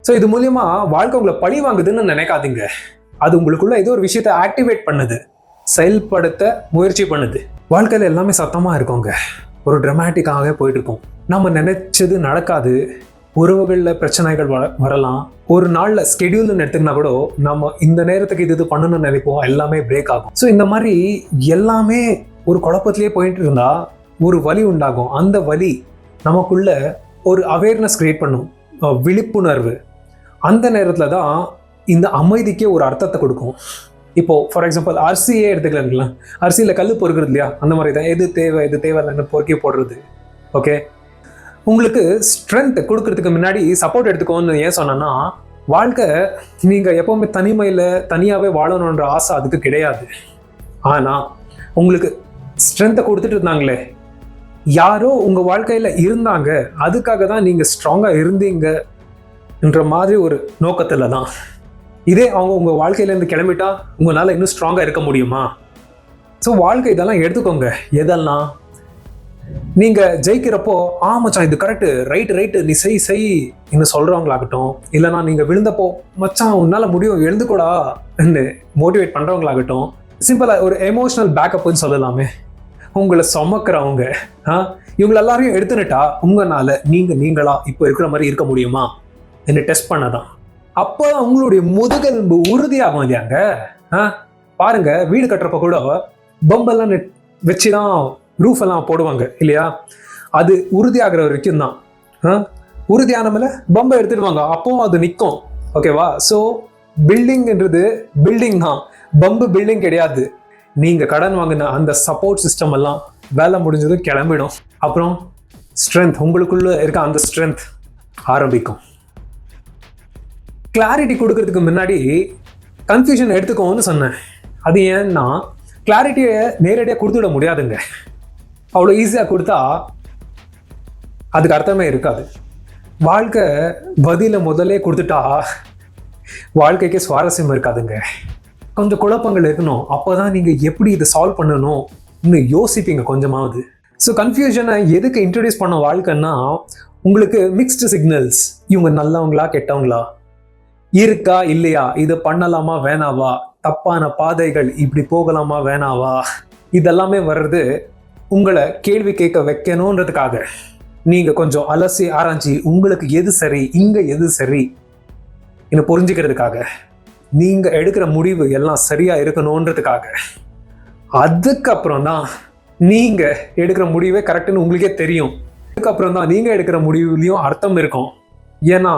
So இது மூலியமா வாழ்க்கை உங்களை பழி வாங்குதுன்னு நினைக்காதீங்க. அது உங்களுக்குள்ள ஏதோ ஒரு விஷயத்தை ஆக்டிவேட் பண்ணுது, செயல்படுத்த முயற்சி பண்ணுது. வாழ்க்கையில எல்லாமே சத்தமா இருக்குங்க, ஒரு டிராமாட்டிக்காகவே போயிட்டு இருக்கும். நம்ம நினைச்சது நடக்காது, உறவுகளில் பிரச்சனைகள் வரலாம். ஒரு நாளில் ஸ்கெடியூல்னு எடுத்துக்கினா கூட நம்ம இந்த நேரத்துக்கு இது பண்ணணும்னு நினைப்போம், எல்லாமே பிரேக் ஆகும். ஸோ இந்த மாதிரி எல்லாமே ஒரு குழப்பத்திலேயே போயிட்டு இருந்தா ஒரு வலி உண்டாகும். அந்த வலி நமக்குள்ள ஒரு அவேர்னஸ் கிரியேட் பண்ணும், விழிப்புணர்வு. அந்த நேரத்தில் தான் இந்த அமைதிக்கே ஒரு அர்த்தத்தை கொடுக்கும். இப்போ ஃபார் எக்ஸாம்பிள் அரிசியே எடுத்துக்கலாங்களா, அரிசியில் கல் பொறுக்கிறது இல்லையா, அந்த மாதிரி தான் எது தேவை எது தேவையில்லைன்னு பொறுக்கி போடுறது. ஓகே, உங்களுக்கு ஸ்ட்ரென்த் கொடுக்கறதுக்கு முன்னாடி சப்போர்ட் எடுத்துக்கோன்னு ஏன் சொன்னேன்னா, வாழ்க்கை நீங்கள் எப்போவுமே தனிமையில் தனியாகவே வாழணுன்ற ஆசை அதுக்கு கிடையாது. ஆனால் உங்களுக்கு ஸ்ட்ரென்த்தை கொடுத்துட்டு இருந்தாங்களே, யாரோ உங்கள் வாழ்க்கையில் இருந்தாங்க, அதுக்காக தான் நீங்கள் ஸ்ட்ராங்காக இருந்தீங்கன்ற மாதிரி ஒரு நோக்கத்தில் தான். இதே அவங்க உங்கள் வாழ்க்கையிலேருந்து கிளம்பிட்டா உங்களால் இன்னும் ஸ்ட்ராங்காக இருக்க முடியுமா? ஸோ வாழ்க்கை இதெல்லாம் எடுத்துக்கோங்க. எதெல்லாம் நீங்கள் ஜெயிக்கிறப்போ மச்சான் இது கரெக்டு, ரைட்டு நீ செய் இன்னும் சொல்கிறவங்களாகட்டும், இல்லைனா நீங்கள் விழுந்தப்போ மச்சான் உன்னால் முடியும் எழுந்துக்கூடா என்று மோட்டிவேட் பண்ணுறவங்களாகட்டும், சிம்பிளாக ஒரு எமோஷனல் பேக்கப்னு சொல்லலாமே. உங்களை சுமக்கிறவங்க இவங்க எல்லாரையும் எடுத்துனுட்டா உங்களால் நீங்களா இப்போ இருக்கிற மாதிரி இருக்க முடியுமா என்று டெஸ்ட் பண்ணதான். அப்போ உங்களுடைய முதுகெலும்பு உறுதியாகும் இல்லையாங்க. பாருங்க, வீடு கட்டுறப்ப கூட பம்பெல்லாம் வச்சுதான் ரூஃப் எல்லாம் போடுவாங்க இல்லையா, அது உறுதியாகிற வரைக்கும் தான். உறுதியானமில்ல பம்பை எடுத்துடுவாங்க, அப்போ அது நிற்கும். ஓகேவா? ஸோ பில்டிங்ன்றது பில்டிங் தான், பம்பு பில்டிங் கிடையாது. நீங்கள் கடன் வாங்கின அந்த சப்போர்ட் சிஸ்டம் எல்லாம் வேலை முடிஞ்சதும் கிளம்பிடும். அப்புறம் ஸ்ட்ரென்த், உங்களுக்குள்ள இருக்க அந்த ஸ்ட்ரென்த் ஆரம்பிக்கும். கிளாரிட்டி கொடுக்கறதுக்கு முன்னாடி கன்ஃபியூஷன் எடுத்துக்கோன்னு சொன்னேன். அது ஏன்னா கிளாரிட்டியை நேரடியாக கொடுத்துட முடியாதுங்க. அவ்வளோ ஈஸியாக கொடுத்தா அதுக்கு அர்த்தமே இருக்காது. வாழ்க்கை பதில முதலே கொடுத்துட்டா வாழ்க்கைக்கு சுவாரஸ்யம் இருக்காதுங்க. கொஞ்சம் குழப்பங்கள் இருக்கணும், அப்போ தான் நீங்கள் எப்படி இதை சால்வ் பண்ணணும் இன்னும் யோசிப்பீங்க கொஞ்சமாவது. ஸோ கன்ஃபியூஷனை எதுக்கு இன்ட்ரடியூஸ் பண்ண வாழ்க்கைன்னா, உங்களுக்கு மிக்ஸ்டு சிக்னல்ஸ், இவங்க நல்லவங்களா கெட்டவங்களா, இருக்கா இல்லையா, இது பண்ணலாமா வேணாவா, தப்பான பாதைகள் இப்படி போகலாமா வேணாவா, இதெல்லாமே வர்றது உங்களை கேள்வி கேட்க வைக்கணுன்றதுக்காக. நீங்கள் கொஞ்சம் அலசி ஆராய்ச்சி உங்களுக்கு எது சரி, இங்கே எது சரி இன்னும் புரிஞ்சுக்கிறதுக்காக. நீங்கள் எடுக்கிற முடிவு எல்லாம் சரியாக இருக்கணுன்றதுக்காக. அதுக்கப்புறம் தான் நீங்கள் எடுக்கிற முடிவே கரெக்டுன்னு உங்களுக்கே தெரியும். அதுக்கப்புறம் தான் நீங்கள் எடுக்கிற முடிவுலையும் அர்த்தம் இருக்கும். ஏன்னா